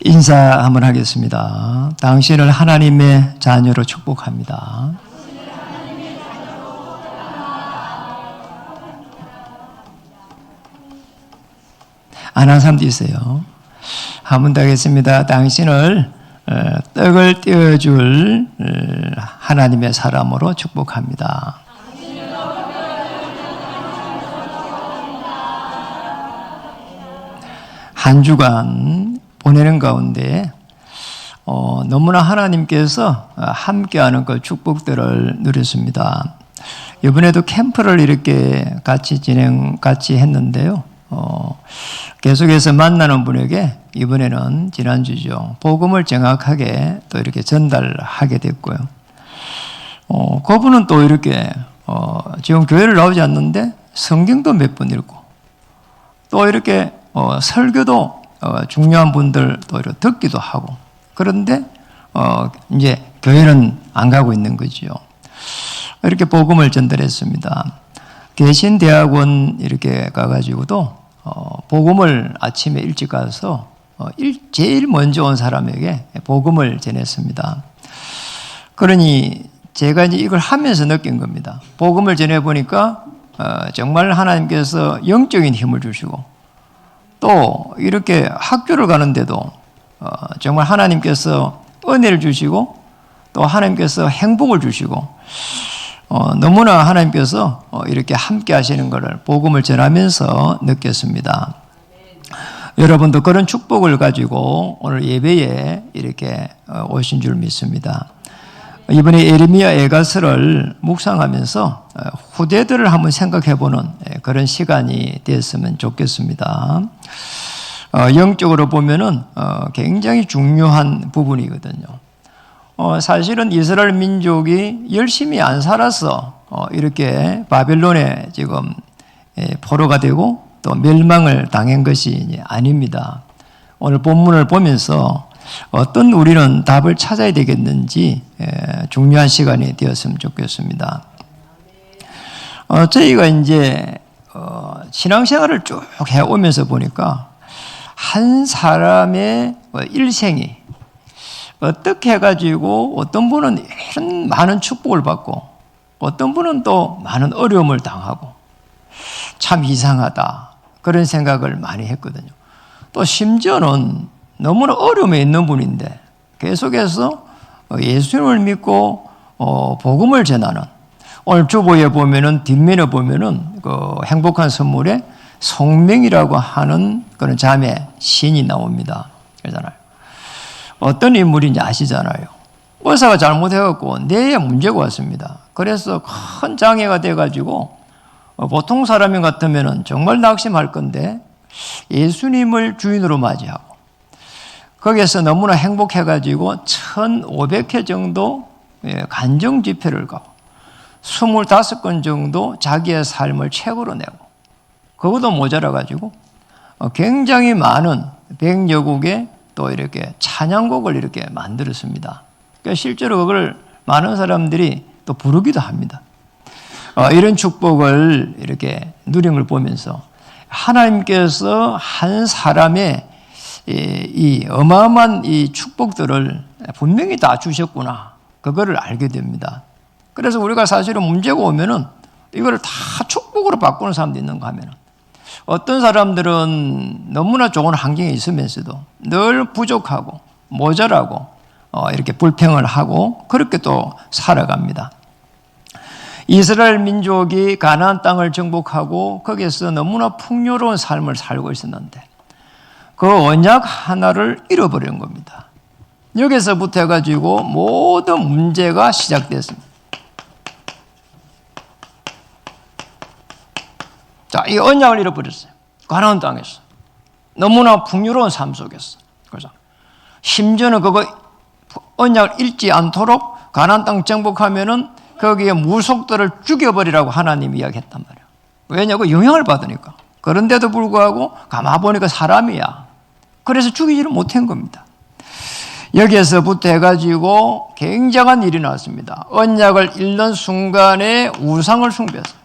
인사 한번 하겠습니다. 당신을 하나님의 자녀로 축복합니다. 안 한 사람도 있어요. 한 번 더 하겠습니다. 당신을 떡을 떼어줄 하나님의 사람으로 축복합니다. 한 주간 보내는 가운데 너무나 하나님께서 함께하는 그 축복들을 누렸습니다. 이번에도 캠프를 이렇게 같이 했는데요. 계속해서 만나는 분에게 이번에는 지난주죠. 복음을 정확하게 또 이렇게 전달하게 됐고요. 그분은 또 이렇게 지금 교회를 나오지 않는데 성경도 몇 번 읽고 또 이렇게 설교도 중요한 분들 또 이렇게 듣기도 하고 그런데 이제 교회는 안 가고 있는 거죠. 이렇게 복음을 전달했습니다. 개신대학원 이렇게 가가지고도 복음을 아침에 일찍 가서 제일 먼저 온 사람에게 복음을 전했습니다. 그러니 제가 이제 이걸 하면서 느낀 겁니다. 복음을 전해보니까 정말 하나님께서 영적인 힘을 주시고 또 이렇게 학교를 가는데도 정말 하나님께서 은혜를 주시고 또 하나님께서 행복을 주시고 너무나 하나님께서 이렇게 함께 하시는 것을 복음을 전하면서 느꼈습니다. 여러분도 그런 축복을 가지고 오늘 예배에 이렇게 오신 줄 믿습니다. 이번에 예레미야 에가서를 묵상하면서 후대들을 한번 생각해보는 그런 시간이 되었으면 좋겠습니다. 영적으로 보면은 굉장히 중요한 부분이거든요. 사실은 이스라엘 민족이 열심히 안 살아서 이렇게 바벨론에 지금 포로가 되고 또 멸망을 당한 것이 아닙니다. 오늘 본문을 보면서 어떤 우리는 답을 찾아야 되겠는지 중요한 시간이 되었으면 좋겠습니다. 저희가 이제 신앙생활을 쭉 해오면서 보니까 한 사람의 일생이 어떻게 해가지고 어떤 분은 이런 많은 축복을 받고 어떤 분은 또 많은 어려움을 당하고 참 이상하다 그런 생각을 많이 했거든요. 또 심지어는 너무나 어려움에 있는 분인데 계속해서 예수님을 믿고 복음을 전하는 오늘 주보에 보면은 뒷면에 보면은 그 행복한 선물에 성명이라고 하는 그런 자매 시인이 나옵니다. 그러잖아요. 어떤 인물인지 아시잖아요. 의사가 잘못해갖고 뇌에 문제가 왔습니다. 그래서 큰 장애가 돼가지고 보통 사람이 같으면 정말 낙심할 건데 예수님을 주인으로 맞이하고 거기에서 너무나 행복해가지고 1,500회 정도 간정 집회를 가고 25건 정도 자기의 삶을 책으로 내고 그것도 모자라가지고 굉장히 많은 100여 곡의 또 이렇게 찬양곡을 이렇게 만들었습니다. 그러니까 실제로 그걸 많은 사람들이 또 부르기도 합니다. 이런 축복을 이렇게 누린 걸 보면서 하나님께서 한 사람의 이 어마어마한 이 축복들을 분명히 다 주셨구나. 그거를 알게 됩니다. 그래서 우리가 사실은 문제가 오면은 이걸 다 축복으로 바꾸는 사람도 있는가 하면은 어떤 사람들은 너무나 좋은 환경에 있으면서도 늘 부족하고 모자라고 이렇게 불평을 하고 그렇게 또 살아갑니다. 이스라엘 민족이 가나안 땅을 정복하고 거기에서 너무나 풍요로운 삶을 살고 있었는데 그 언약 하나를 잃어버린 겁니다. 여기서부터 해가지고 모든 문제가 시작됐습니다. 자, 이 언약을 잃어버렸어요. 가나안 땅에서. 너무나 풍요로운 삶 속에서. 그래서 심지어는 그거 언약을 잃지 않도록 가나안 땅 정복하면은 거기에 무속들을 죽여버리라고 하나님이 이야기했단 말이에요. 왜냐고 영향을 받으니까. 그런데도 불구하고 가만 보니까 사람이야. 그래서 죽이지를 못한 겁니다. 여기에서부터 해가지고 굉장한 일이 나왔습니다. 언약을 잃는 순간에 우상을 숭배했어요.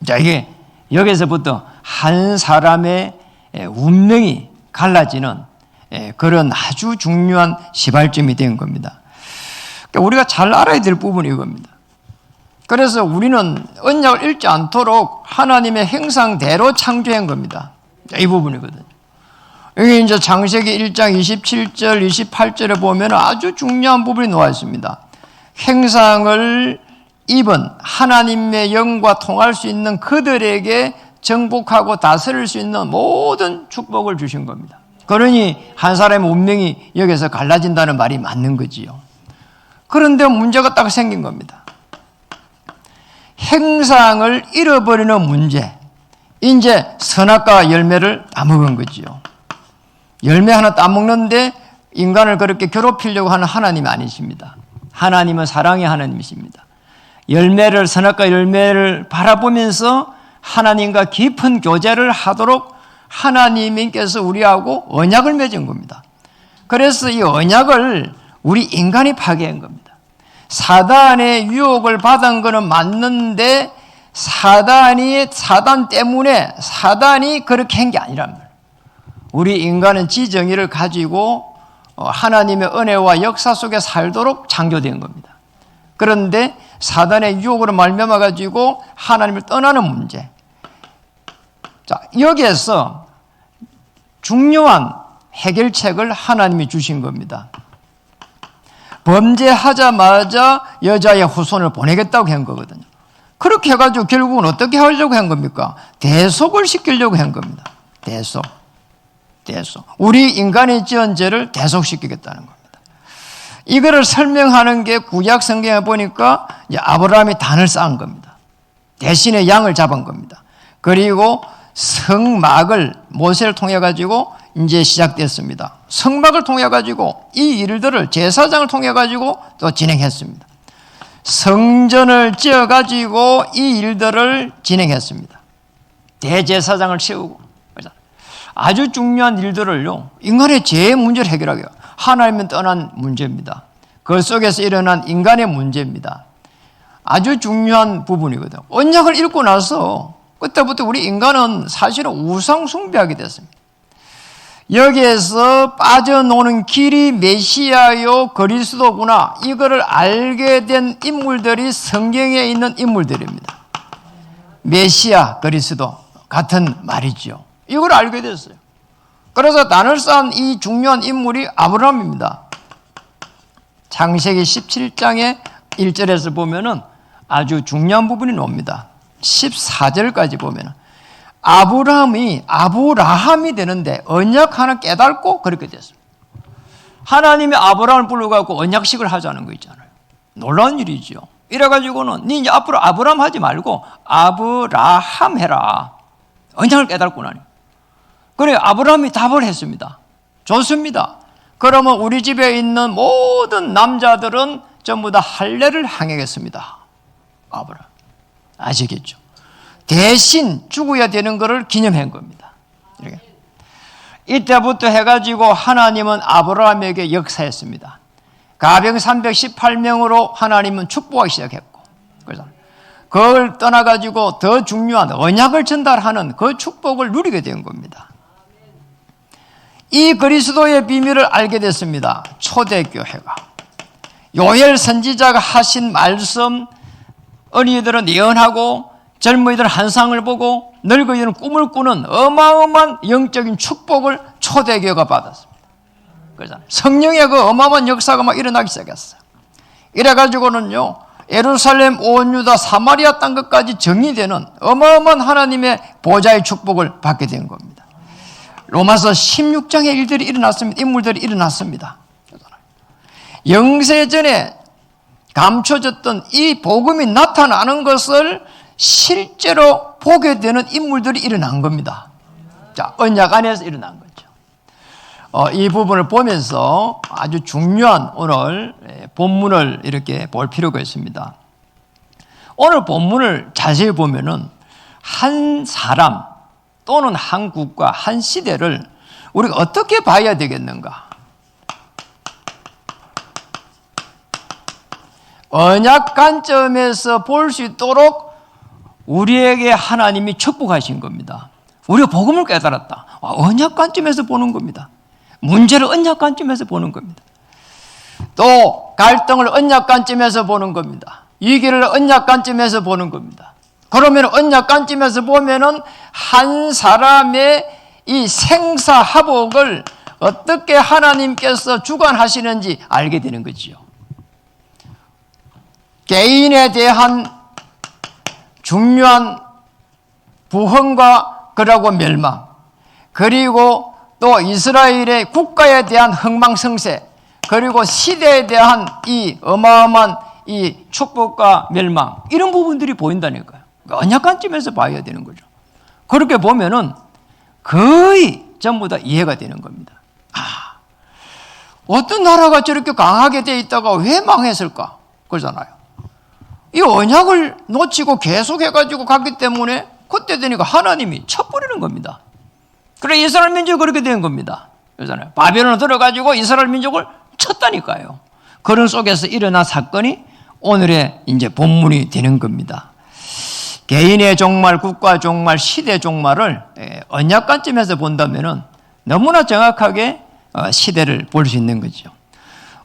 자, 이게 여기서부터 한 사람의 운명이 갈라지는 그런 아주 중요한 시발점이 된 겁니다. 그러니까 우리가 잘 알아야 될 부분이 이겁니다. 그래서 우리는 언약을 잃지 않도록 하나님의 형상대로 창조한 겁니다. 이 부분이거든요. 여기 이제 창세기 1장 27절, 28절에 보면 아주 중요한 부분이 나와 있습니다. 형상을 입은 하나님의 영과 통할 수 있는 그들에게 정복하고 다스릴 수 있는 모든 축복을 주신 겁니다. 그러니 한 사람의 운명이 여기서 갈라진다는 말이 맞는 거지요. 그런데 문제가 딱 생긴 겁니다. 형상을 잃어버리는 문제. 이제 선악과 열매를 따먹은 거지요. 열매 하나 따먹는데 인간을 그렇게 괴롭히려고 하는 하나님이 아니십니다. 하나님은 사랑의 하나님이십니다. 열매를, 선악과 열매를 바라보면서 하나님과 깊은 교제를 하도록 하나님께서 우리하고 언약을 맺은 겁니다. 그래서 이 언약을 우리 인간이 파괴한 겁니다. 사단의 유혹을 받은 것은 맞는데 사단 때문에 사단이 그렇게 한 게 아니란 말이에요. 우리 인간은 지정의를 가지고 하나님의 은혜와 역사 속에 살도록 창조된 겁니다. 그런데 사단의 유혹으로 말미암아 가지고 하나님을 떠나는 문제. 자, 여기에서 중요한 해결책을 하나님이 주신 겁니다. 범죄하자마자 여자의 후손을 보내겠다고 한 거거든요. 그렇게 해가지고 결국은 어떻게 하려고 한 겁니까? 대속을 시키려고 한 겁니다. 대속. 우리 인간이 지은 죄를 대속시키겠다는 겁니다. 이거를 설명하는 게 구약 성경에 보니까 아브라함이 단을 쌓은 겁니다. 대신에 양을 잡은 겁니다. 그리고 성막을 모세를 통해 가지고 이제 시작됐습니다. 성막을 통해 가지고 이 일들을 제사장을 통해 가지고 또 진행했습니다. 성전을 지어 가지고 이 일들을 진행했습니다. 대제사장을 세우고 아주 중요한 일들을요, 인간의 죄의 문제를 해결하기 위해 하나님은 떠난 문제입니다. 그 속에서 일어난 인간의 문제입니다. 아주 중요한 부분이거든요. 언약을 읽고 나서 그때부터 우리 인간은 사실은 우상 숭배하게 됐습니다. 여기에서 빠져노는 길이 메시아요 그리스도구나, 이거를 알게 된 인물들이 성경에 있는 인물들입니다. 메시아 그리스도 같은 말이죠. 이걸 알게 됐어요. 그래서 단을 쌓은 이 중요한 인물이 아브라함입니다. 창세기 17장의 1절에서 보면은 아주 중요한 부분이 나옵니다. 14절까지 보면은 아브라함이 되는데 언약 하나 깨닫고 그렇게 됐습니다. 하나님이 아브라함을 불러갖고 언약식을 하자는 거 있잖아요. 놀라운 일이죠. 이래가지고는 니 이제 앞으로 아브라함 하지 말고 아브라함 해라. 언약을 깨닫고 나니. 그래, 아브라함이 답을 했습니다. 좋습니다. 그러면 우리 집에 있는 모든 남자들은 전부 다 할례를 행하겠습니다. 아브라함. 아시겠죠? 대신 죽어야 되는 것을 기념한 겁니다. 이렇게. 이때부터 해가지고 하나님은 아브라함에게 역사했습니다. 가병 318명으로 하나님은 축복하기 시작했고, 그래서 그걸 떠나가지고 더 중요한 언약을 전달하는 그 축복을 누리게 된 겁니다. 이 그리스도의 비밀을 알게 됐습니다. 초대교회가. 요엘 선지자가 하신 말씀, 어린이들은 예언하고 젊은이들은 환상을 보고 늙은이들은 꿈을 꾸는 어마어마한 영적인 축복을 초대교회가 받았습니다. 그렇잖아요. 성령의 그 어마어마한 역사가 막 일어나기 시작했어요. 이래가지고는요, 예루살렘, 온 유다, 사마리아 땅 끝까지 정의되는 어마어마한 하나님의 보좌의 축복을 받게 된 겁니다. 로마서 16장의 일들이 일어났습니다. 인물들이 일어났습니다. 영세전에 감춰졌던 이 복음이 나타나는 것을 실제로 보게 되는 인물들이 일어난 겁니다. 자, 언약 안에서 일어난 거죠. 이 부분을 보면서 아주 중요한 오늘 본문을 이렇게 볼 필요가 있습니다. 오늘 본문을 자세히 보면은 한 사람 또는 한 국가, 한 시대를 우리가 어떻게 봐야 되겠는가? 언약 관점에서 볼 수 있도록 우리에게 하나님이 축복하신 겁니다. 우리가 복음을 깨달았다. 언약 관점에서 보는 겁니다. 문제를 언약 관점에서 보는 겁니다. 또 갈등을 언약 관점에서 보는 겁니다. 위기를 언약 관점에서 보는 겁니다. 그러면 언약 관점에서 보면은 한 사람의 이 생사화복을 어떻게 하나님께서 주관하시는지 알게 되는 거지요. 개인에 대한 중요한 부흥과 그러고 멸망, 그리고 또 이스라엘의 국가에 대한 흥망성쇠, 그리고 시대에 대한 이 어마어마한 이 축복과 멸망, 이런 부분들이 보인다니까요. 언약 관점에서 봐야 되는 거죠. 그렇게 보면은 거의 전부 다 이해가 되는 겁니다. 어떤 나라가 저렇게 강하게 돼 있다가 왜 망했을까? 그러잖아요. 이 언약을 놓치고 계속 해가지고 갔기 때문에 그때 되니까 하나님이 쳐버리는 겁니다. 그래 이스라엘 민족이 그렇게 된 겁니다. 그러잖아요. 바벨론에 들어가지고 이스라엘 민족을 쳤다니까요. 그런 속에서 일어난 사건이 오늘의 이제 본문이 되는 겁니다. 개인의 종말, 국가 종말, 시대 종말을 언약 관점에서 본다면은 너무나 정확하게 시대를 볼 수 있는 거죠.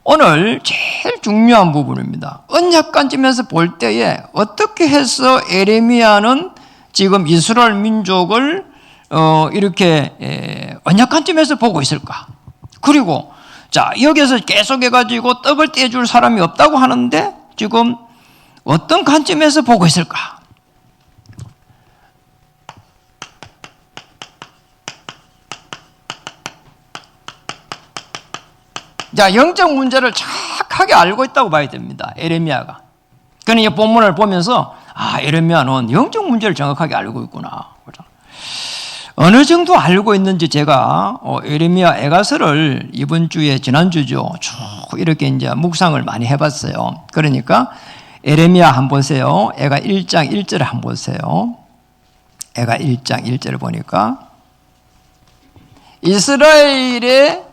오늘 제일 중요한 부분입니다. 언약 관점에서 볼 때에 어떻게 해서 에레미야는 지금 이스라엘 민족을 이렇게 언약 관점에서 보고 있을까? 그리고 자 여기서 계속해가지고 떡을 떼줄 사람이 없다고 하는데 지금 어떤 관점에서 보고 있을까? 자, 영적 문제를 정확하게 알고 있다고 봐야 됩니다. 에레미야가. 그러니 본문을 보면서 에레미야는 영적 문제를 정확하게 알고 있구나. 어느 정도 알고 있는지 제가 에레미야 에가서를 이번 주에 지난주죠. 쭉 이렇게 이제 묵상을 많이 해봤어요. 그러니까 에레미야 한번 보세요. 에가 1장 1절을 한번 보세요. 에가 1장 1절을 보니까 이스라엘의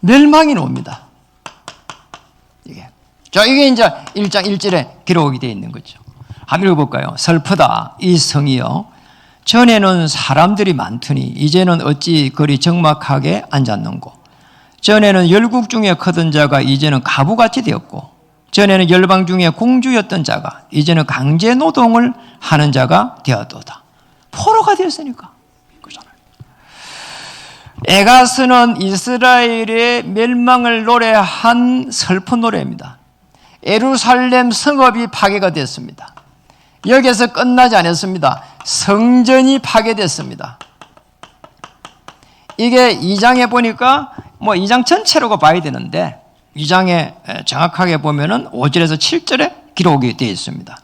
멸망이 옵니다. 이게 이제 1장 1절에 기록이 되어 있는 거죠. 한번 읽어볼까요? 슬프다 이 성이여 전에는 사람들이 많더니 이제는 어찌 그리 적막하게 앉았는고 전에는 열국 중에 크던 자가 이제는 가부같이 되었고 전에는 열방 중에 공주였던 자가 이제는 강제 노동을 하는 자가 되었도다. 포로가 되었으니까. 에가스는 이스라엘의 멸망을 노래한 슬픈 노래입니다. 예루살렘 성읍이 파괴가 됐습니다. 여기서 끝나지 않았습니다. 성전이 파괴됐습니다. 이게 2장에 보니까 2장 전체로 봐야 되는데 2장에 정확하게 보면은 5절에서 7절에 기록이 되어 있습니다.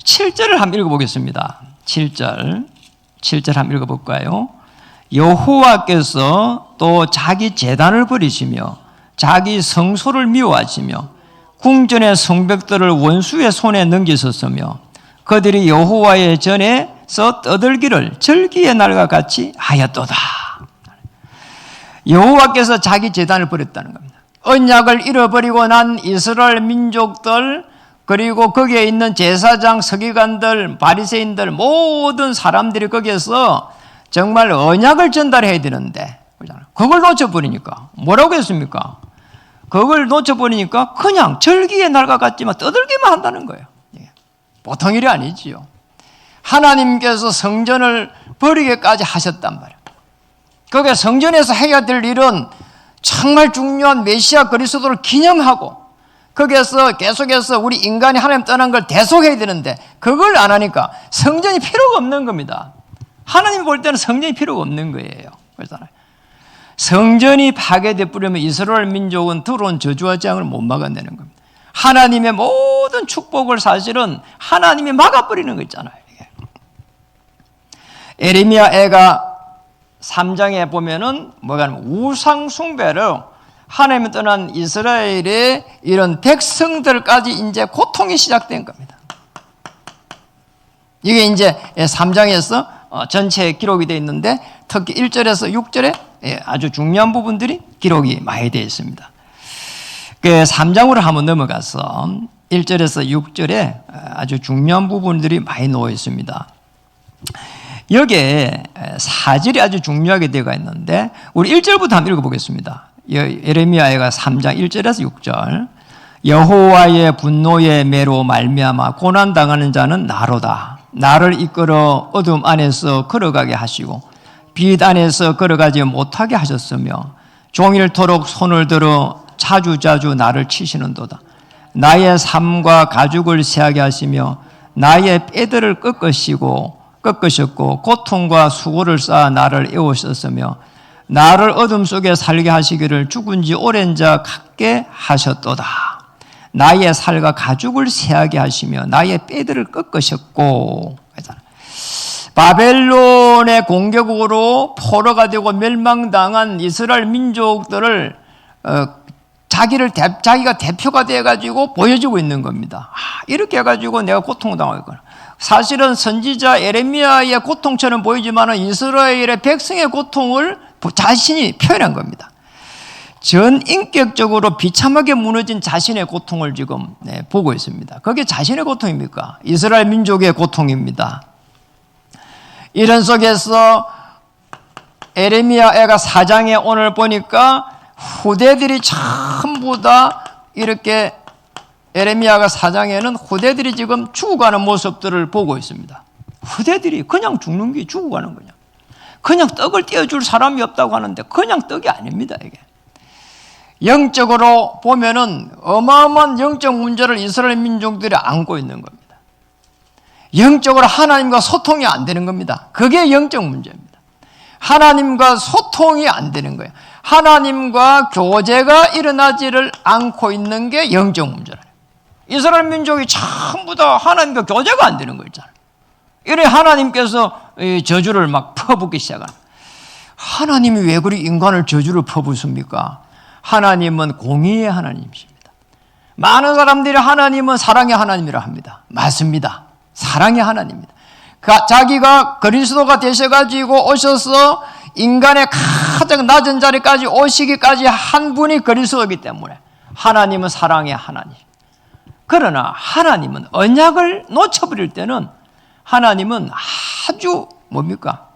7절을 한번 읽어보겠습니다. 7절 한번 읽어볼까요? 여호와께서 또 자기 제단을 버리시며 자기 성소를 미워하시며 궁전의 성벽들을 원수의 손에 넘기셨으며 그들이 여호와의 전에서 떠들기를 절기의 날과 같이 하였도다. 여호와께서 자기 제단을 버렸다는 겁니다. 언약을 잃어버리고 난 이스라엘 민족들 그리고 거기에 있는 제사장, 서기관들, 바리새인들 모든 사람들이 거기에서 정말 언약을 전달해야 되는데 그걸 놓쳐버리니까 뭐라고 했습니까? 그걸 놓쳐버리니까 그냥 절기의 날과 같지만 떠들기만 한다는 거예요. 보통 일이 아니지요. 하나님께서 성전을 버리게까지 하셨단 말이에요. 그게 성전에서 해야 될 일은 정말 중요한 메시아 그리스도를 기념하고 거기에서 계속해서 우리 인간이 하나님 떠난 걸 대속해야 되는데 그걸 안 하니까 성전이 필요가 없는 겁니다. 하나님이 볼 때는 성전이 필요가 없는 거예요. 그렇잖아요. 성전이 파괴돼 버리면 이스라엘 민족은 들어온 저주와 재앙을 못 막아내는 겁니다. 하나님의 모든 축복을 사실은 하나님이 막아버리는 거 있잖아요. 에레미야 애가 3장에 보면은 뭐가 하면 우상 숭배로 하나님을 떠난 이스라엘의 이런 백성들까지 이제 고통이 시작된 겁니다. 이게 이제 3장에서 전체에 기록이 되어 있는데 특히 1절에서 6절에 아주 중요한 부분들이 기록이 많이 되어 있습니다. 그 3장으로 한번 넘어가서 1절에서 6절에 아주 중요한 부분들이 많이 놓여 있습니다. 여기에 사절이 아주 중요하게 되어 있는데 우리 1절부터 한번 읽어보겠습니다. 예레미야가 3장 1절에서 6절. 여호와의 분노의 매로 말미암아 고난당하는 자는 나로다. 나를 이끌어 어둠 안에서 걸어가게 하시고 빛 안에서 걸어가지 못하게 하셨으며 종일토록 손을 들어 자주자주 나를 치시는도다. 나의 삶과 가죽을 세하게 하시며 나의 뼈들을 꺾으셨고 고통과 수고를 쌓아 나를 애우셨으며 나를 어둠 속에 살게 하시기를 죽은 지 오랜 자 같게 하셨도다. 나의 살과 가죽을 세하게 하시며 나의 뼈들을 꺾으셨고. 바벨론의 공격으로 포로가 되고 멸망당한 이스라엘 민족들을 자기가 대표가 돼가지고 보여주고 있는 겁니다. 이렇게 해가지고 내가 고통당하겠구나. 사실은 선지자 예레미야의 고통처럼 보이지만 이스라엘의 백성의 고통을 자신이 표현한 겁니다. 전 인격적으로 비참하게 무너진 자신의 고통을 지금 보고 있습니다. 그게 자신의 고통입니까? 이스라엘 민족의 고통입니다. 이런 속에서 예레미야가 4장에 오늘 보니까 후대들이 전부 다 이렇게 예레미야가 4장에는 후대들이 지금 죽어가는 모습들을 보고 있습니다. 후대들이 그냥 죽는 게 죽어가는 거냐. 그냥 떡을 떼어줄 사람이 없다고 하는데 그냥 떡이 아닙니다. 이게 영적으로 보면은 어마어마한 영적 문제를 이스라엘 민족들이 안고 있는 겁니다. 영적으로 하나님과 소통이 안 되는 겁니다. 그게 영적 문제입니다. 하나님과 소통이 안 되는 거예요. 하나님과 교제가 일어나지를 않고 있는 게 영적 문제라요. 이스라엘 민족이 전부 다 하나님과 교제가 안 되는 거 있잖아요. 이래 하나님께서 저주를 막 퍼붓기 시작하는. 하나님이 왜 그리 인간을 저주를 퍼붓습니까? 하나님은 공의의 하나님이십니다. 많은 사람들이 하나님은 사랑의 하나님이라 합니다. 맞습니다. 사랑의 하나님입니다. 자기가 그리스도가 되셔가지고 오셔서 인간의 가장 낮은 자리까지 오시기까지 한 분이 그리스도이기 때문에 하나님은 사랑의 하나님. 그러나 하나님은 언약을 놓쳐버릴 때는 하나님은 아주 뭡니까?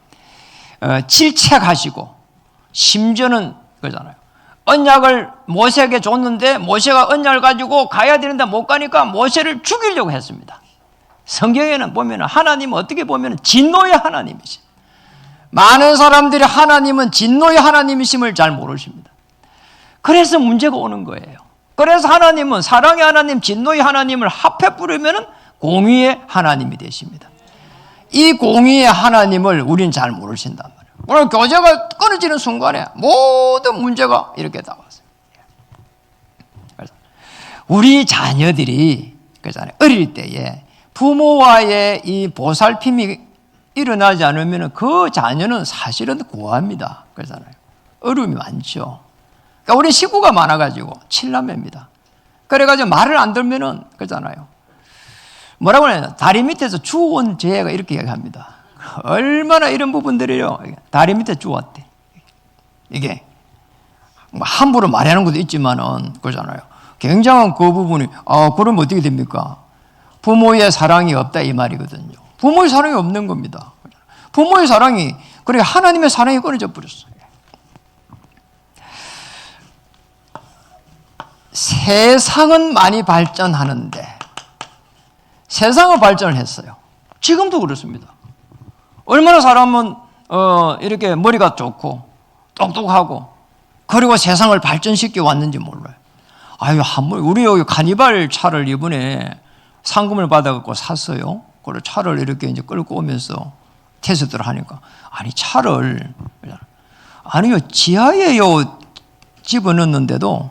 질책하시고 심지어는 그러잖아요. 언약을 모세에게 줬는데 모세가 언약을 가지고 가야 되는데 못 가니까 모세를 죽이려고 했습니다. 성경에는 보면 하나님은 어떻게 보면 진노의 하나님이시. 많은 사람들이 하나님은 진노의 하나님이심을 잘 모르십니다. 그래서 문제가 오는 거예요. 그래서 하나님은 사랑의 하나님, 진노의 하나님을 합해 부르면 공의의 하나님이 되십니다. 이 공의의 하나님을 우리는 잘 모르신단 말이에요. 오늘 교제가 끊어지는 순간에 모든 문제가 이렇게 나왔어요. 그래서 우리 자녀들이 그렇잖아요. 어릴 때에 부모와의 이 보살핌이 일어나지 않으면 그 자녀는 사실은 고아입니다. 그렇잖아요. 어려움이 많죠. 그러니까 우리 식구가 많아가지고 7남매입니다. 그래가지고 말을 안 들면은 그렇잖아요. 뭐라고 해야 되나? 다리 밑에서 주워온 죄가 이렇게 얘기합니다. 얼마나 이런 부분들이요. 다리 밑에 주웠대. 이게 함부로 말하는 것도 있지만은 그렇잖아요. 굉장한 그 부분이 그러면 어떻게 됩니까? 부모의 사랑이 없다 이 말이거든요. 부모의 사랑이 없는 겁니다. 부모의 사랑이 그래 하나님의 사랑이 끊어져 버렸어요. 세상은 많이 발전하는데 세상은 발전을 했어요. 지금도 그렇습니다. 얼마나 사람은 이렇게 머리가 좋고 똑똑하고 그리고 세상을 발전시켜 왔는지 몰라요. 아유, 우리 여기 카니발 차를 이번에 상금을 받아갖고 샀어요. 그리고 차를 이렇게 이제 끌고 오면서 테스트를 하니까 아니 차를 아니요 지하에요 집어넣는데도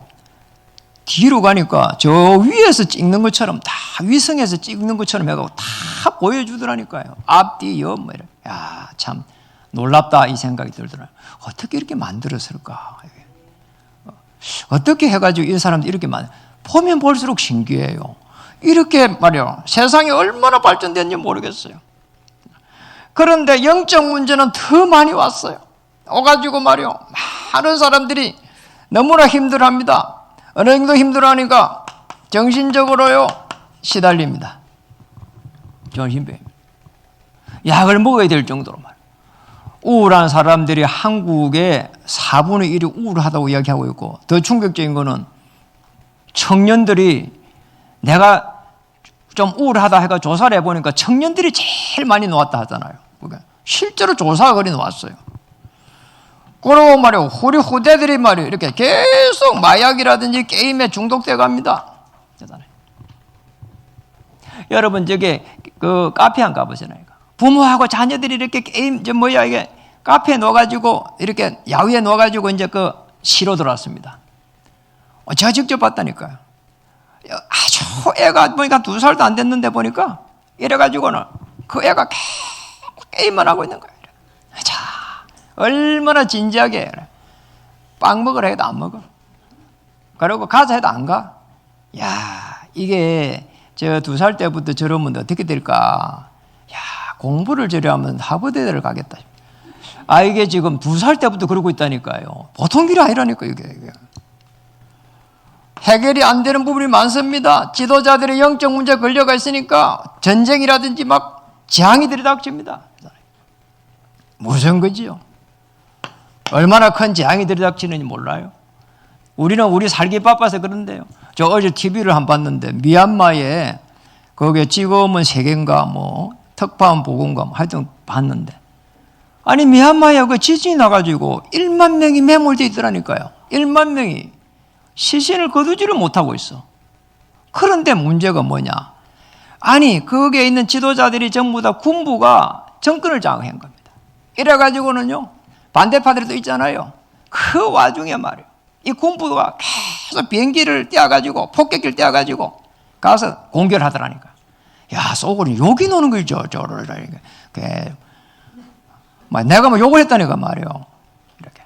뒤로 가니까 저 위에서 찍는 것처럼 다 위성에서 찍는 것처럼 해가지고 다 보여주더라니까요. 앞뒤 옆 뭐 이래. 야, 참 놀랍다 이 생각이 들더라고요. 어떻게 이렇게 만들었을까? 어떻게 해가지고 이 사람들이 이렇게 보면 볼수록 신기해요. 이렇게 말이요. 세상이 얼마나 발전됐는지 모르겠어요. 그런데 영적 문제는 더 많이 왔어요. 와가지고 말이요. 많은 사람들이 너무나 힘들어합니다. 어느 정도 힘들어하니까 정신적으로요 시달립니다. 정신병입니다. 약을 먹어야 될 정도로 말이에요. 우울한 사람들이 한국의 4분의 1이 우울하다고 이야기하고 있고, 더 충격적인 거는 청년들이, 내가 좀 우울하다 해가 조사를 해보니까 청년들이 제일 많이 놓았다 하잖아요. 그러니까 실제로 조사가 그리 놓았어요. 그러고 말이에요, 우리 후대들이 말이에요, 이렇게 계속 마약이라든지 게임에 중독돼 갑니다. 여러분, 저게 그 카페 안 가보시나요? 부모하고 자녀들이 이렇게 게임, 이게 카페에 넣어가지고, 이렇게 야외에 넣어가지고 이제 그 시로 들어왔습니다. 제가 직접 봤다니까요. 아주 애가 보니까 2살도 안 됐는데 보니까 이래가지고는 그 애가 계속 게임만 하고 있는 거예요. 자, 얼마나 진지하게 빵 먹으라 해도 안 먹어. 그리고 가자 해도 안 가. 야, 이게 저 2살 때부터 저러면 어떻게 될까? 야, 공부를 저러면 하버드대를 가겠다. 아, 이게 지금 2살 때부터 그러고 있다니까요. 보통 일이 아니라니까, 이게. 해결이 안 되는 부분이 많습니다. 지도자들의 영적 문제에 걸려가 있으니까 전쟁이라든지 막 재앙이 들이닥칩니다. 무슨 거지요? 얼마나 큰 재앙이 들이닥치는지 몰라요. 우리는 우리 살기 바빠서 그런데요. 저 어제 TV를 한 봤는데, 미얀마에 거기에 찍어오면 세계인가 뭐 특파원 보고인가 뭐 하여튼 봤는데, 아니 미얀마에 그 지진이 나가지고 1만 명이 매몰되어 있더라니까요. 1만 명이 시신을 거두지를 못하고 있어. 그런데 문제가 뭐냐? 아니 거기에 있는 지도자들이 전부 다 군부가 정권을 장악한 겁니다. 이래가지고는요, 반대파들도 있잖아요. 그 와중에 말이에요, 이 군부가 계속 비행기를 띄워가지고 폭격기를 띄워가지고 가서 공격을 하더라니까. 야, 속으로 욕이 나는 거죠. 저러라니까. 내가 뭐 욕을 했다니까 말이에요. 이렇게.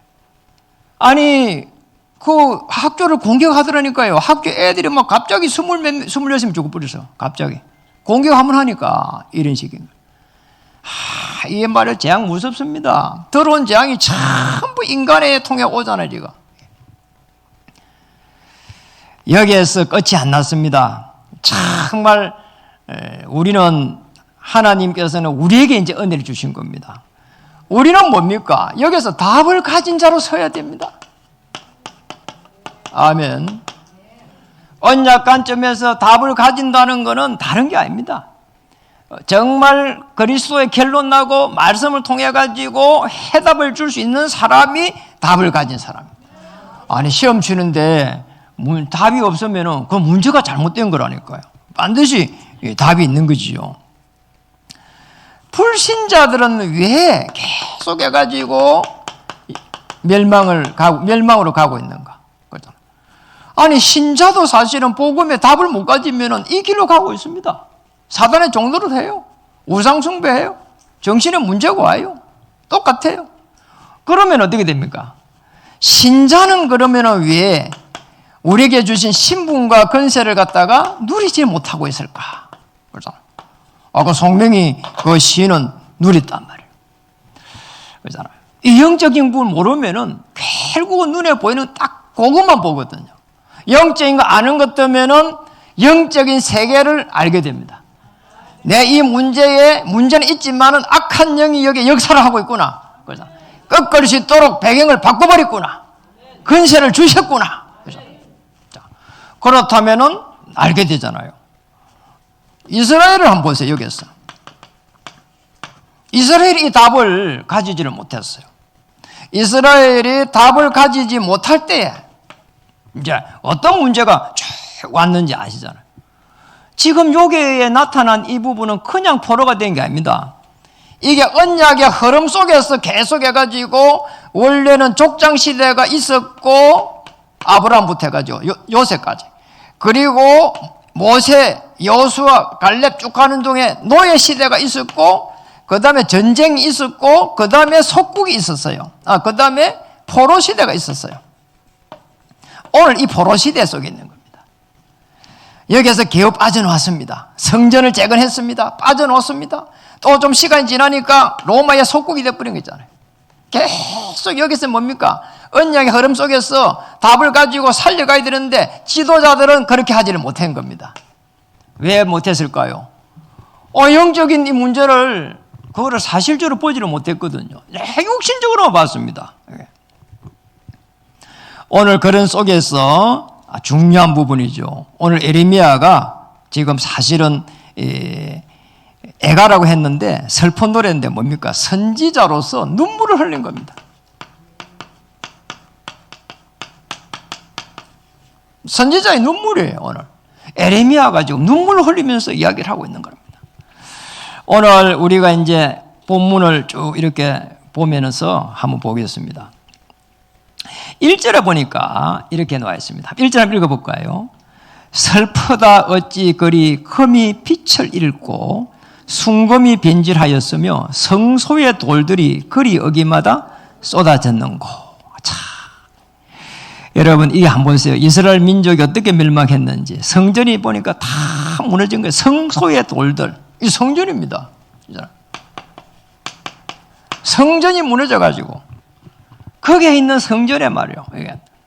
아니, 그 학교를 공격하더라니까요. 학교 애들이 막 갑자기 26명 죽어버렸어. 갑자기. 공격 한번 하니까 이런 식인 거예요. 이 말을 재앙 무섭습니다. 들어온 재앙이 전부 인간의 통해 오잖아요, 지금. 여기에서 끝이 안 났습니다. 정말 우리는, 하나님께서는 우리에게 이제 은혜를 주신 겁니다. 우리는 뭡니까? 여기서 답을 가진 자로 서야 됩니다. 아멘. 언약 관점에서 답을 가진다는 것은 다른 게 아닙니다. 정말 그리스도의 결론 나고 말씀을 통해 가지고 해답을 줄 수 있는 사람이 답을 가진 사람입니다. 아니 시험 치는데 답이 없으면 그 문제가 잘못된 거라니까요. 반드시 답이 있는 거지요. 불신자들은 왜 계속 해가지고 멸망으로 가고 있는가? 아니 신자도 사실은 복음에 답을 못 가지면 이 길로 가고 있습니다. 사단의 종노릇 해요. 우상 숭배해요. 정신에 문제가 와요. 똑같아요. 그러면 어떻게 됩니까? 신자는 그러면 왜 우리에게 주신 신분과 권세를 갖다가 누리지 못하고 있을까? 그렇잖아. 그 성령이 그 시인은 누렸단 말이에요. 그렇잖아요. 이 영적인 부분 모르면은 결국은 눈에 보이는 딱 그것만 보거든요. 영적인 거 아는 것 때문에는 영적인 세계를 알게 됩니다. 내 이 문제는 있지만은 악한 영이 여기 역사를 하고 있구나. 그래서 꺾을 수 있도록 배경을 바꿔버렸구나. 근세를 주셨구나. 그렇다면은 알게 되잖아요. 이스라엘을 한번 보세요. 여기서 이스라엘이 이 답을 가지지를 못했어요. 이스라엘이 답을 가지지 못할 때에 이제 어떤 문제가 쭉 왔는지 아시잖아요. 지금 여기에 나타난 이 부분은 그냥 포로가 된 게 아닙니다. 이게 언약의 흐름 속에서 계속 해가지고 원래는 족장 시대가 있었고 아브라함부터 해가지고 요새까지, 그리고 모세, 여수와 갈렙 쭉 가는 중에 노예 시대가 있었고, 그 다음에 전쟁이 있었고, 그 다음에 속국이 있었어요. 그 다음에 포로 시대가 있었어요. 오늘 이 포로 시대 속에 있는 겁니다. 여기에서 개업 빠져나왔습니다. 성전을 재건했습니다. 빠져나왔습니다. 또 좀 시간이 지나니까 로마의 속국이 되어버린 거 있잖아요. 계속 여기서 뭡니까? 언약의 흐름 속에서 답을 가지고 살려가야 되는데 지도자들은 그렇게 하지를 못한 겁니다. 왜 못했을까요? 영적인 이 문제를 그거를 사실적으로 보지를 못했거든요. 육신적으로만 봤습니다. 오늘 그런 속에서 중요한 부분이죠. 오늘 에레미야가 지금 사실은 애가라고 했는데 슬픈 노래인데 뭡니까? 선지자로서 눈물을 흘린 겁니다. 선지자의 눈물이에요. 오늘 에레미야가 지금 눈물을 흘리면서 이야기를 하고 있는 겁니다. 오늘 우리가 이제 본문을 쭉 이렇게 보면서 한번 보겠습니다. 1절에 보니까 이렇게 나와 있습니다. 1절 한번 읽어볼까요? 슬프다 어찌 그리 금이 빛을 잃고 순금이 변질하였으며 성소의 돌들이 그리 어기마다 쏟아졌는고. 자, 여러분 이게 한번 보세요. 이스라엘 민족이 어떻게 멸망했는지 성전이 보니까 다 무너진 거예요. 성소의 돌들, 이 성전입니다. 성전이 무너져가지고 거기에 있는 성전에 말이요,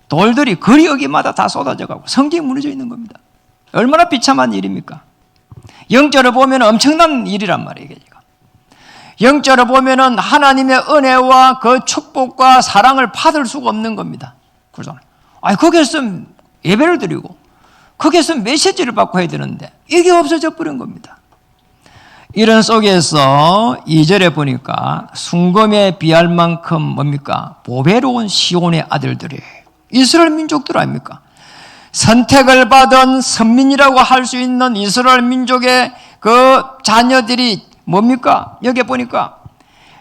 돌들이 그리 어기마다 다 쏟아져가고 성전이 무너져 있는 겁니다. 얼마나 비참한 일입니까? 영적으로 보면 엄청난 일이란 말이에요. 영적으로 보면 하나님의 은혜와 그 축복과 사랑을 받을 수가 없는 겁니다. 그러잖아요. 거기에서 예배를 드리고 거기에서 메시지를 받고 해야 되는데 이게 없어져 버린 겁니다. 이런 속에서 2절에 보니까 순금에 비할 만큼 뭡니까? 보배로운 시온의 아들들이 이스라엘 민족들 아닙니까? 선택을 받은 선민이라고 할 수 있는 이스라엘 민족의 그 자녀들이 뭡니까? 여기 보니까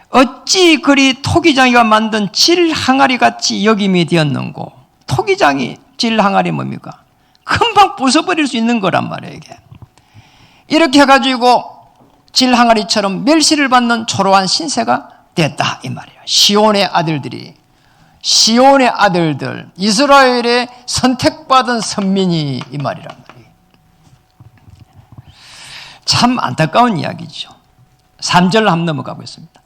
어찌 그리 토기장이가 만든 질 항아리 같이 여김이 되었는고. 토기장이 질 항아리 뭡니까? 금방 부숴버릴 수 있는 거란 말이에요. 이게 이렇게 해가지고 질 항아리처럼 멸시를 받는 초라한 신세가 됐다 이 말이에요. 시온의 아들들이, 시온의 아들들, 이스라엘의 선택받은 선민이 이 말이란 말이에요. 참 안타까운 이야기죠. 3절 한번 넘어가 보겠습니다.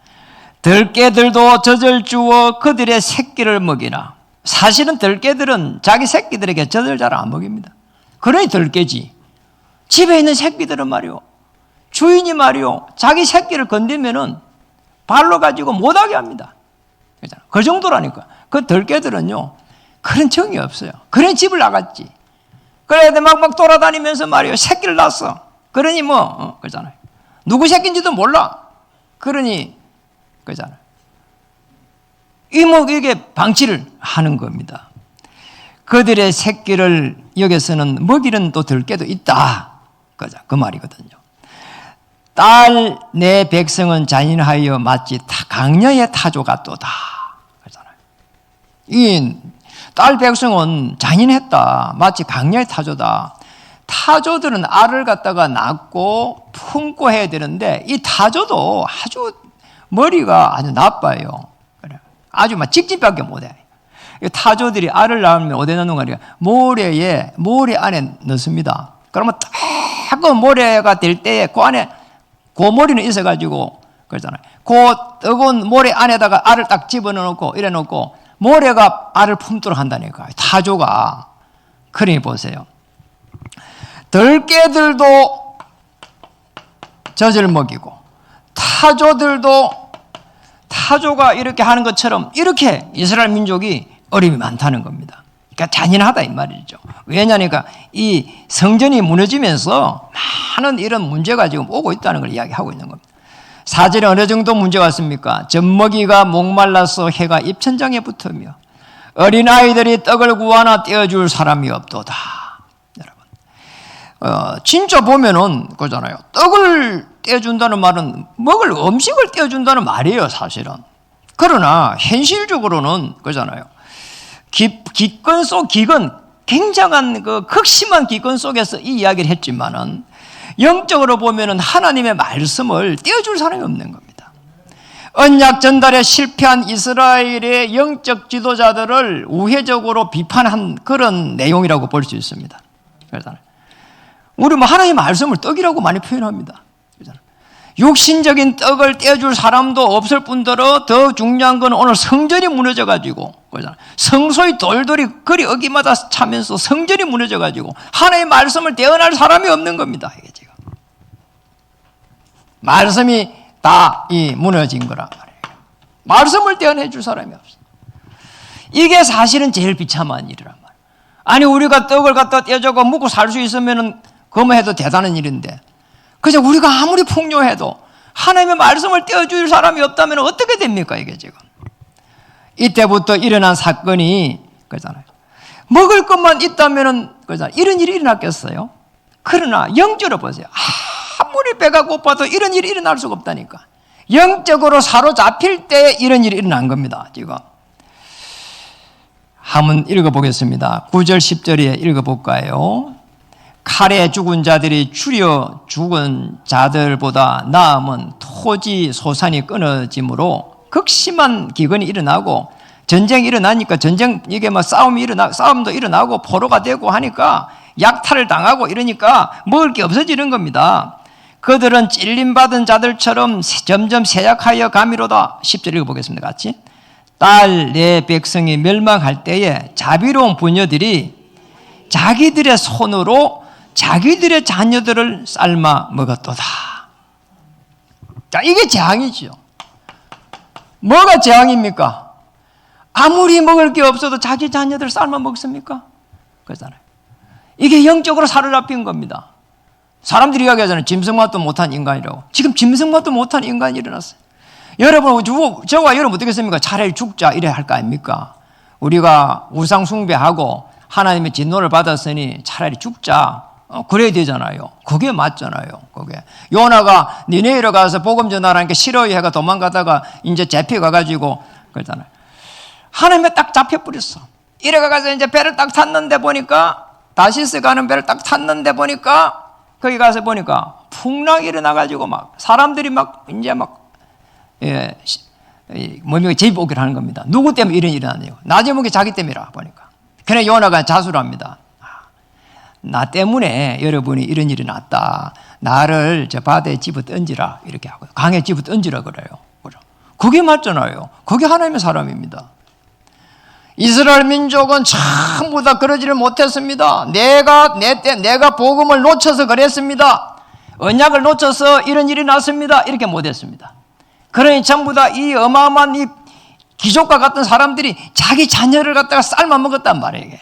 들깨들도 젖을 주어 그들의 새끼를 먹이나. 사실은 들깨들은 자기 새끼들에게 젖을 잘 안 먹입니다. 그러니 들깨지. 집에 있는 새끼들은 말이요, 주인이 말이요, 자기 새끼를 건드면은 발로 가지고 못하게 합니다. 그 정도라니까. 그 들깨들은요, 그런 정이 없어요. 그런 집을 나갔지. 그래야 막 돌아다니면서 말이요, 새끼를 낳았어. 그러니 그러잖아요. 누구 새끼인지도 몰라. 그러니, 그러잖아요. 이게 방치를 하는 겁니다. 그들의 새끼를 여기서는 먹이는 또 들깨도 있다. 그 말이거든요. 딸 내 백성은 잔인하여 마치 강녀의 타조 같도다. 그러잖아요. 이 딸 백성은 잔인했다. 마치 강녀의 타조다. 타조들은 알을 갖다가 낳고 품고 해야 되는데 이 타조도 아주 머리가 아주 나빠요. 아주 막 직진밖에 못해. 타조들이 알을 낳으면 어디에 넣는 거냐? 모래 안에 넣습니다. 그러면 딱 그 모래가 될 때에 그 안에 고머리는 있어가지고 그러잖아요. 그 뜨거운 모래 안에다가 알을 딱 집어넣고 이래 놓고 모래가 알을 품도록 한다니까요. 타조가. 그러니 보세요. 들깨들도 젖을 먹이고 타조가 이렇게 하는 것처럼 이렇게 이스라엘 민족이 어림이 많다는 겁니다. 그러니까 잔인하다 이 말이죠. 왜냐니까 이 성전이 무너지면서 많은 이런 문제가 지금 오고 있다는 걸 이야기하고 있는 겁니다. 4절에 어느 정도 문제가 왔습니까? 젖먹이가 목말라서 해가 입천장에 붙으며 어린아이들이 떡을 구하나 떼어줄 사람이 없도다. 여러분, 진짜 보면은 그잖아요. 떡을 떼어준다는 말은 먹을 음식을 떼어준다는 말이에요, 사실은. 그러나 현실적으로는 그잖아요. 기근, 굉장한 그 극심한 기근 속에서 이 이야기를 했지만은 영적으로 보면은 하나님의 말씀을 떼어줄 사람이 없는 겁니다. 언약 전달에 실패한 이스라엘의 영적 지도자들을 우회적으로 비판한 그런 내용이라고 볼 수 있습니다. 그렇잖아요. 우리 하나님의 말씀을 떡이라고 많이 표현합니다. 육신적인 떡을 떼어줄 사람도 없을 뿐더러 더 중요한 건 오늘 성전이 무너져가지고 성소의 돌들이 그리 어기마다 차면서 성전이 무너져가지고 하나님의 말씀을 떼어낼 사람이 없는 겁니다. 이게 지금 말씀이 다 이 무너진 거란 말이에요. 말씀을 떼어내 줄 사람이 없어. 이게 사실은 제일 비참한 일이란 말이에요. 아니 우리가 떡을 갖다 떼어주고 먹고 살 수 있으면은 그만 해도 대단한 일인데, 그저 우리가 아무리 풍요해도 하나님의 말씀을 떼어줄 사람이 없다면 어떻게 됩니까 이게 지금. 이때부터 일어난 사건이 그잖아요. 먹을 것만 있다면은 그잖아요. 이런 일이 일어났겠어요? 그러나 영적으로 보세요. 아무리 배가 고파도 이런 일이 일어날 수가 없다니까. 영적으로 사로잡힐 때 이런 일이 일어난 겁니다. 지금 한번 읽어보겠습니다. 9절 10절에 읽어볼까요? 칼에 죽은 자들이 추려 죽은 자들보다 나음은 토지 소산이 끊어짐으로 극심한 기근이 일어나고, 전쟁이 일어나니까 이게 막 싸움도 일어나고 포로가 되고 하니까 약탈을 당하고 이러니까 먹을 게 없어지는 겁니다. 그들은 찔림받은 자들처럼 점점 쇠약하여 가미로다. 10절 읽어보겠습니다. 같이. 딸 내 백성이 멸망할 때에 자비로운 부녀들이 자기들의 손으로 자기들의 자녀들을 삶아 먹었도다. 자, 이게 재앙이죠. 뭐가 재앙입니까? 아무리 먹을 게 없어도 자기 자녀들 삶아 먹습니까? 그렇잖아요. 이게 영적으로 사로잡힌 겁니다. 사람들이 이야기하잖아요. 짐승만도 못한 인간이라고. 지금 짐승만도 못한 인간이 일어났어요. 여러분, 저와 여러분 어떻겠습니까? 차라리 죽자 이래 할 거 아닙니까? 우리가 우상 숭배하고 하나님의 진노를 받았으니 차라리 죽자. 그래야 되잖아요. 그게 맞잖아요. 그게. 요나가 니네이로 가서 복음 전하라니까 싫어해가 도망가다가 이제 잡혀가가지고 그러잖아요. 하나님에 딱 잡혀버렸어. 이래가서 이제 배를 딱 탔는데 보니까, 다시스 가는 배를 딱 탔는데 보니까, 거기 가서 보니까 풍랑이 일어나가지고 막 사람들이 막 이제 막 몸이 제비 오기를 하는 겁니다. 누구 때문에 이런 일이 일어나냐고. 낮에 먹기 자기 때문이라 보니까. 그래 요나가 자수를 합니다. 나 때문에 여러분이 이런 일이 났다. 나를 저 바다에 집어 던지라 이렇게 하고, 강에 집어 던지라 그래요. 그게 맞잖아요. 그게 하나님의 사람입니다. 이스라엘 민족은 전부 다 그러지를 못했습니다. 내가 복음을 놓쳐서 그랬습니다. 언약을 놓쳐서 이런 일이 났습니다. 이렇게 못했습니다. 그러니 전부 다 이 어마어마한 이 귀족과 같은 사람들이 자기 자녀를 갖다가 삶아 먹었단 말이에요. 이게.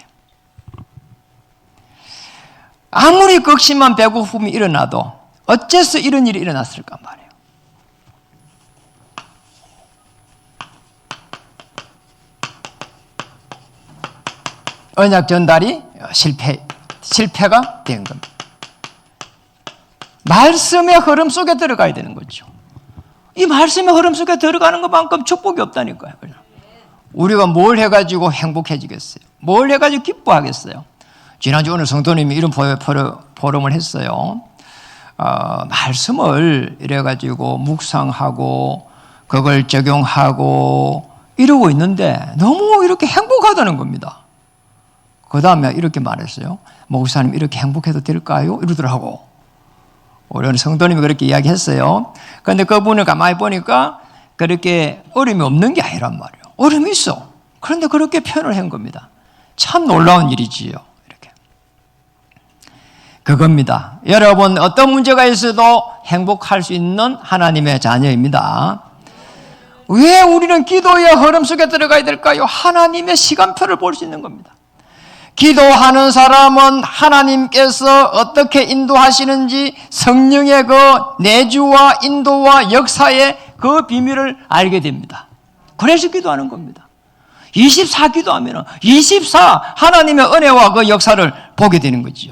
아무리 극심한 배고픔이 일어나도 어째서 이런 일이 일어났을까 말이에요. 언약 전달이 실패가 된 겁니다. 말씀의 흐름 속에 들어가야 되는 거죠. 이 말씀의 흐름 속에 들어가는 것만큼 축복이 없다니까요. 우리가 뭘 해가지고 행복해지겠어요? 뭘 해가지고 기뻐하겠어요? 지난주 오늘 성도님이 이런 포럼을 했어요. 말씀을 이래가지고 묵상하고 그걸 적용하고 이러고 있는데 너무 이렇게 행복하다는 겁니다. 그 다음에 이렇게 말했어요. 목사님 이렇게 행복해도 될까요? 이러더라고. 우리 성도님이 그렇게 이야기했어요. 그런데 그분을 가만히 보니까 그렇게 어려움이 없는 게 아니란 말이에요. 어려움이 있어. 그런데 그렇게 표현을 한 겁니다. 참 놀라운 일이지요. 이렇게. 그겁니다. 여러분 어떤 문제가 있어도 행복할 수 있는 하나님의 자녀입니다. 왜 우리는 기도의 흐름 속에 들어가야 될까요? 하나님의 시간표를 볼 수 있는 겁니다. 기도하는 사람은 하나님께서 어떻게 인도하시는지 성령의 그 내주와 인도와 역사의 그 비밀을 알게 됩니다. 그래서 기도하는 겁니다. 24 기도하면 24 하나님의 은혜와 그 역사를 보게 되는 거죠.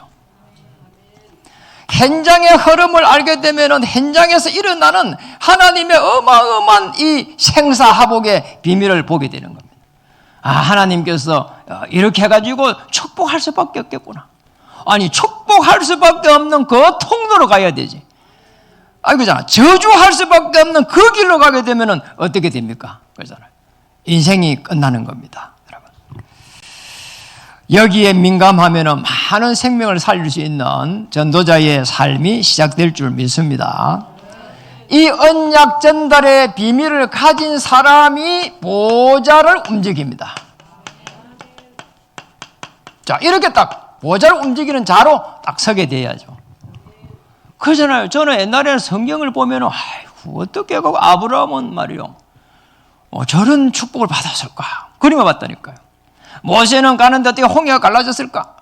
현장의 흐름을 알게 되면 현장에서 일어나는 하나님의 어마어마한 이 생사화복의 비밀을 보게 되는 겁니다. 하나님께서 이렇게 해가지고 축복할 수밖에 없겠구나. 아니 축복할 수밖에 없는 그 통로로 가야 되지. 그잖아. 저주할 수밖에 없는 그 길로 가게 되면 어떻게 됩니까? 그러잖아요. 인생이 끝나는 겁니다. 여러분. 여기에 민감하면 많은 생명을 살릴 수 있는 전도자의 삶이 시작될 줄 믿습니다. 이 언약 전달의 비밀을 가진 사람이 보좌를 움직입니다. 자, 이렇게 딱 보좌를 움직이는 자로 딱 서게 돼야죠. 그러잖아요. 저는 옛날에는 성경을 보면 아이고 어떻게 하고 아브라함은 말이요, 저런 축복을 받았을까? 그림을 봤다니까요. 모세는 가는데 어떻게 홍해가 갈라졌을까?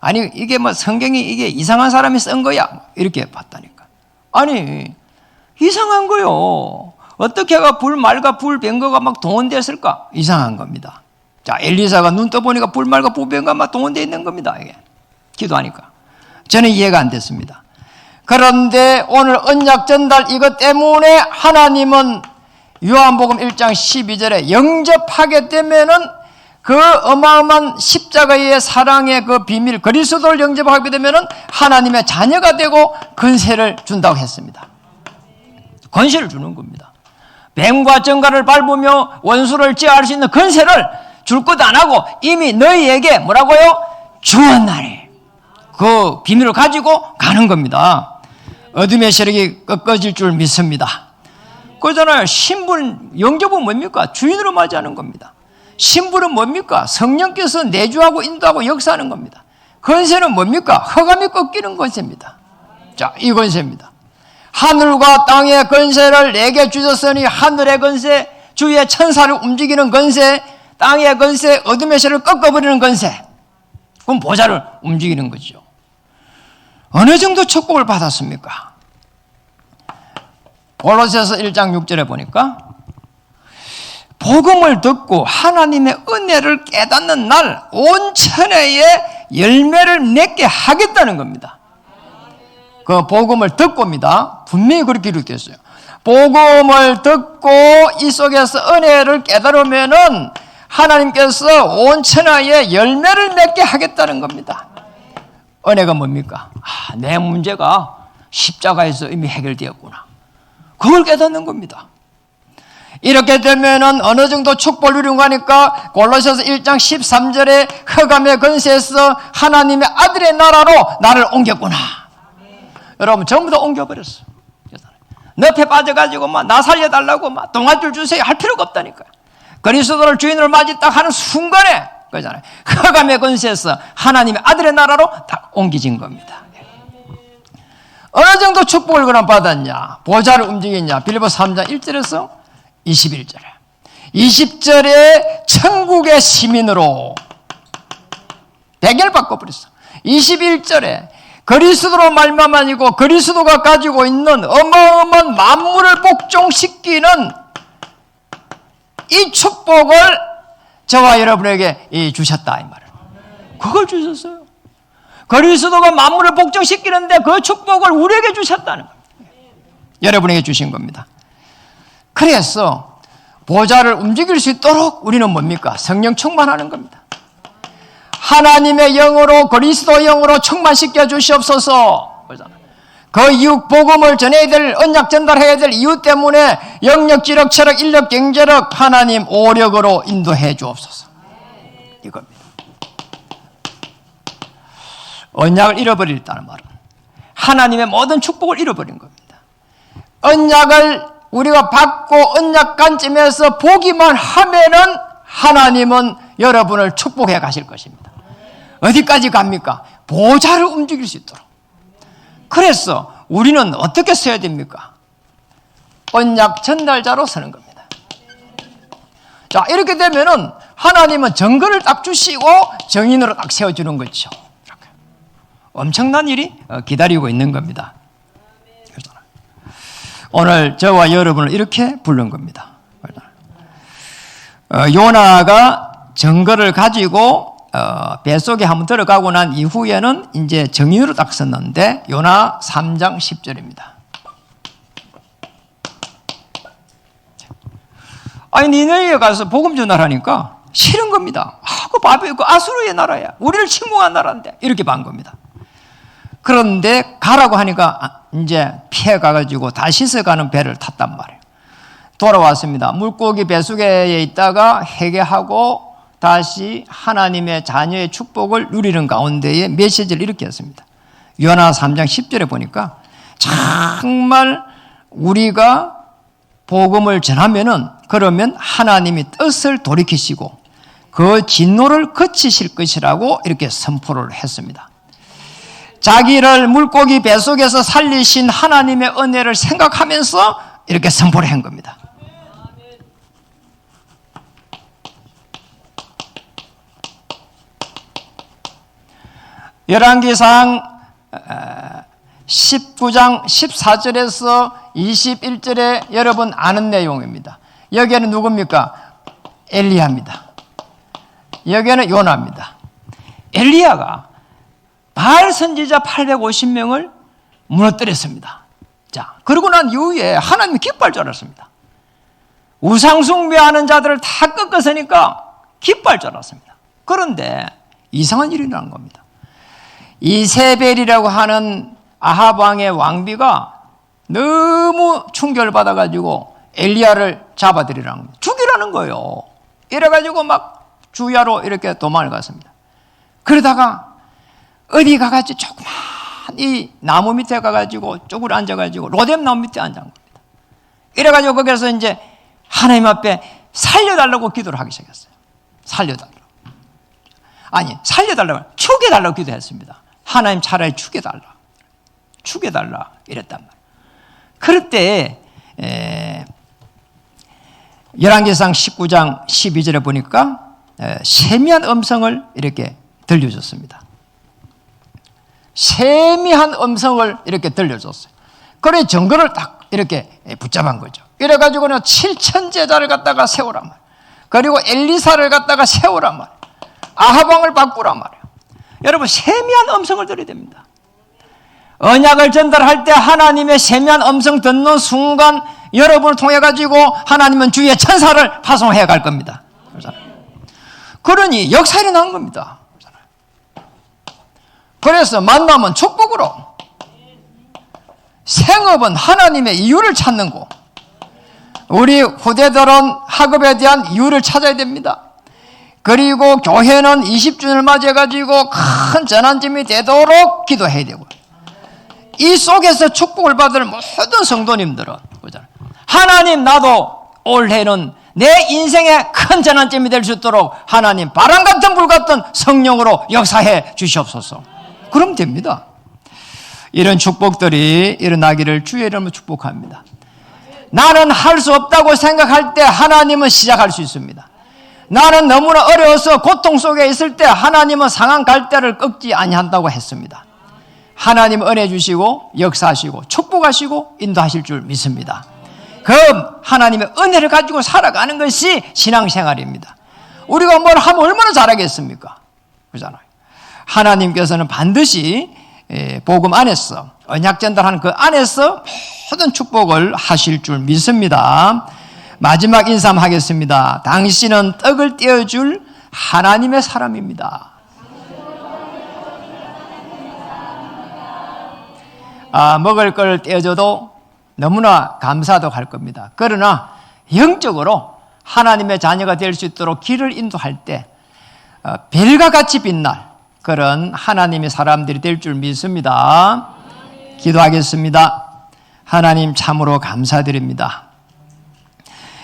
아니, 이게 뭐 성경이 이게 이상한 사람이 쓴 거야? 이렇게 봤다니까. 아니, 이상한 거요. 어떻게 해가 불말과 불병거가 막 동원됐을까? 이상한 겁니다. 자, 엘리사가 눈 떠보니까 불말과 불병거가 막 동원되어 있는 겁니다. 이게. 기도하니까. 저는 이해가 안 됐습니다. 그런데 오늘 언약 전달 이것 때문에 하나님은 요한복음 1장 12절에 영접하게 되면은 그 어마어마한 십자가의 사랑의 그 비밀, 그리스도를 영접하게 되면은 하나님의 자녀가 되고 권세를 준다고 했습니다. 권세를 주는 겁니다. 뱀과 정갈을 밟으며 원수를 제어할 수 있는 권세를 줄 것 안 하고 이미 너희에게 뭐라고요? 주었나니. 그 비밀을 가지고 가는 겁니다. 어둠의 세력이 꺾어질 줄 믿습니다. 그러잖아요. 신분, 영접은 뭡니까? 주인으로 맞이하는 겁니다. 신분은 뭡니까? 성령께서 내주하고 인도하고 역사하는 겁니다. 권세는 뭡니까? 허감이 꺾이는 권세입니다. 자, 이 권세입니다. 하늘과 땅의 권세를 내게 주셨으니 하늘의 권세, 주의 천사를 움직이는 권세, 땅의 권세, 어둠의 세를 꺾어버리는 권세. 그럼 보좌를 움직이는 거죠. 어느 정도 축복을 받았습니까? 골로새서 1장 6절에 보니까 복음을 듣고 하나님의 은혜를 깨닫는 날 온 천하에 열매를 맺게 하겠다는 겁니다. 그 복음을 듣고입니다. 분명히 그렇게 기록됐어요. 복음을 듣고 이 속에서 은혜를 깨달으면은 하나님께서 온 천하에 열매를 맺게 하겠다는 겁니다. 은혜가 뭡니까? 내 문제가 십자가에서 이미 해결되었구나. 그걸 깨닫는 겁니다. 이렇게 되면은 어느 정도 축복을 누리고 가니까 골로새서 1장 13절에 흑암의 권세에서 하나님의 아들의 나라로 나를 옮겼구나. 여러분 전부 다 옮겨버렸어. 늪에 빠져가지고 막 나 살려달라고 막 동아줄 주세요 할 필요가 없다니까요. 그리스도를 주인으로 맞이 딱 하는 순간에 그잖아요. 흑암의 권세에서 하나님의 아들의 나라로 다 옮겨진 겁니다. 어느 정도 축복을 그럼 받았냐? 보좌를 움직였냐? 빌립보 3장 1절에서 21절에 20절에 천국의 시민으로 배경을 바꿔버렸어. 21절에 그리스도로 말미암아니고 그리스도가 가지고 있는 어마어마한 만물을 복종시키는 이 축복을 저와 여러분에게 주셨다 이 말을. 그걸 주셨어요. 그리스도가 만물을 복종시키는데 그 축복을 우리에게 주셨다는 겁니다. 여러분에게 주신 겁니다. 그래서 보좌를 움직일 수 있도록 우리는 뭡니까? 성령 충만하는 겁니다. 하나님의 영으로 그리스도 영으로 충만시켜 주시옵소서. 그 이웃 복음을 전해야 될, 언약 전달해야 될 이유 때문에 영력, 지력, 체력, 인력, 경제력 하나님 오력으로 인도해 주옵소서. 이겁니다. 언약을 잃어버렸다는 말은 하나님의 모든 축복을 잃어버린 겁니다. 언약을 우리가 받고 언약 관점에서 보기만 하면은 하나님은 여러분을 축복해 가실 것입니다. 어디까지 갑니까? 보좌를 움직일 수 있도록. 그래서 우리는 어떻게 써야 됩니까? 언약 전달자로 서는 겁니다. 자, 이렇게 되면은 하나님은 정거를 딱 주시고 정인으로 딱 세워주는 거죠. 이렇게. 엄청난 일이 기다리고 있는 겁니다. 오늘 저와 여러분을 이렇게 부른 겁니다. 요나가 정거를 가지고 뱃속에 한번 들어가고 난 이후에는 이제 정인으로 딱 섰는데 요나 3장 10절입니다. 아니 니네에 가서 복음 전하라니까 싫은 겁니다. 그 바벨 그 아수르의 나라야. 우리를 침공한 나라인데 이렇게 반 겁니다. 그런데 가라고 하니까 이제 피해 가가지고 다시서 가는 배를 탔단 말이에요. 돌아왔습니다. 물고기 뱃속에 있다가 회개하고 다시 하나님의 자녀의 축복을 누리는 가운데에 메시지를 이렇게 했습니다. 요나 3장 10절에 보니까 정말 우리가 복음을 전하면은 그러면 하나님이 뜻을 돌이키시고 그 진노를 그치실 것이라고 이렇게 선포를 했습니다. 자기를 물고기 뱃속에서 살리신 하나님의 은혜를 생각하면서 이렇게 선포를 한 겁니다. 열왕기상 19장 14절에서 21절에 여러분 아는 내용입니다. 여기에는 누굽니까? 엘리야입니다. 여기에는 요나입니다. 엘리야가 바알 선지자 850명을 무너뜨렸습니다. 자, 그러고 난 이후에 하나님이 기뻐할 줄 알았습니다. 우상 숭배하는 자들을 다 꺾었으니까 기뻐할 줄 알았습니다. 그런데 이상한 일이 일어난 겁니다. 이세벨이라고 하는 아합 왕의 왕비가 너무 충격을 받아가지고 엘리야를 잡아들이라는 거예요. 죽이라는 거예요. 이래가지고 막 주야로 이렇게 도망을 갔습니다. 그러다가 어디 가가지고 조그만 이 나무 밑에 가가지고 쪼그려 앉아가지고 로뎀 나무 밑에 앉은 겁니다. 이래가지고 거기서 이제 하나님 앞에 살려달라고 기도를 하기 시작했어요. 살려달라고. 아니, 살려달라고, 죽여달라고 기도했습니다. 하나님 차라리 죽여달라. 죽여달라. 이랬단 말이에요. 그럴 때, 열왕기상 19장 12절에 보니까 세미한 음성을 이렇게 들려줬습니다. 세미한 음성을 이렇게 들려줬어요. 그래 정거를 딱 이렇게 붙잡은 거죠. 이래가지고는 7천 제자를 갖다가 세우란 말이에요. 그리고 엘리사를 갖다가 세우란 말이에요. 아합왕을 바꾸란 말이에요. 여러분, 세미한 음성을 들어야 됩니다. 언약을 전달할 때 하나님의 세미한 음성 듣는 순간 여러분을 통해 가지고 하나님은 주의 천사를 파송해 갈 겁니다. 그러니 역사일이 난 겁니다. 그래서 만남은 축복으로, 생업은 하나님의 이유를 찾는 거. 우리 후대들은 학업에 대한 이유를 찾아야 됩니다. 그리고 교회는 20주년을 맞이해가지고 큰 전환점이 되도록 기도해야 되고, 이 속에서 축복을 받을 모든 성도님들은 하나님, 나도 올해는 내 인생의 큰 전환점이 될 수 있도록 하나님 바람 같은 불 같은 성령으로 역사해 주시옵소서. 그럼 됩니다. 이런 축복들이 일어나기를 주의 이름으로 축복합니다. 나는 할 수 없다고 생각할 때 하나님은 시작할 수 있습니다. 나는 너무나 어려워서 고통 속에 있을 때 하나님은 상한 갈대를 꺾지 아니한다고 했습니다. 하나님 은혜 주시고 역사하시고 축복하시고 인도하실 줄 믿습니다. 그럼 하나님의 은혜를 가지고 살아가는 것이 신앙생활입니다. 우리가 뭘 하면 얼마나 잘하겠습니까? 그렇잖아요. 하나님께서는 반드시 복음 안에서, 언약 전달하는 그 안에서 모든 축복을 하실 줄 믿습니다. 마지막 인사 하겠습니다. 당신은 떡을 떼어줄 하나님의 사람입니다. 먹을 걸 떼어줘도 너무나 감사도 할 겁니다. 그러나 영적으로 하나님의 자녀가 될 수 있도록 길을 인도할 때 별과 같이 빛날 그런 하나님의 사람들이 될 줄 믿습니다. 기도하겠습니다. 하나님, 참으로 감사드립니다.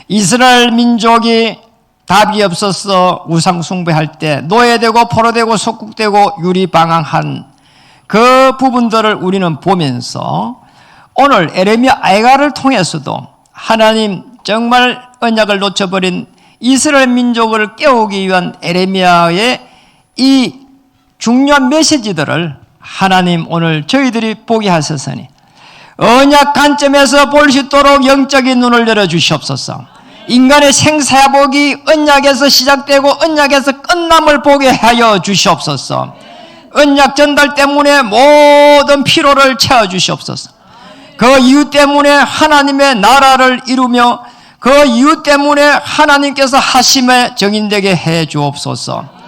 이스라엘 민족이 답이 없어서 우상 숭배할 때 노예되고 포로되고 속국되고 유리방황한 그 부분들을 우리는 보면서 오늘 에레미야 아이가를 통해서도 하나님 정말 언약을 놓쳐버린 이스라엘 민족을 깨우기 위한 에레미야의 이 중요한 메시지들을 하나님 오늘 저희들이 보게 하셨으니 언약 관점에서 볼 수 있도록 영적인 눈을 열어주시옵소서. 인간의 생사복이 언약에서 시작되고 언약에서 끝남을 보게 하여 주시옵소서. 언약 전달 때문에 모든 피로를 채워주시옵소서. 그 이유 때문에 하나님의 나라를 이루며 그 이유 때문에 하나님께서 하심에 정인되게 해 주옵소서.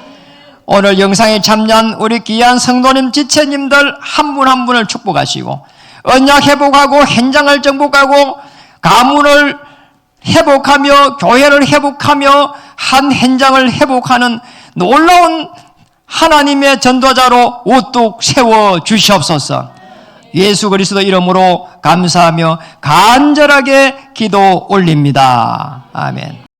오늘 영상에 참여한 우리 귀한 성도님, 지체님들 한 분 한 분을 축복하시고 언약 회복하고 현장을 정복하고 가문을 회복하며 교회를 회복하며 한 현장을 회복하는 놀라운 하나님의 전도자로 우뚝 세워 주시옵소서. 예수 그리스도 이름으로 감사하며 간절하게 기도 올립니다. 아멘.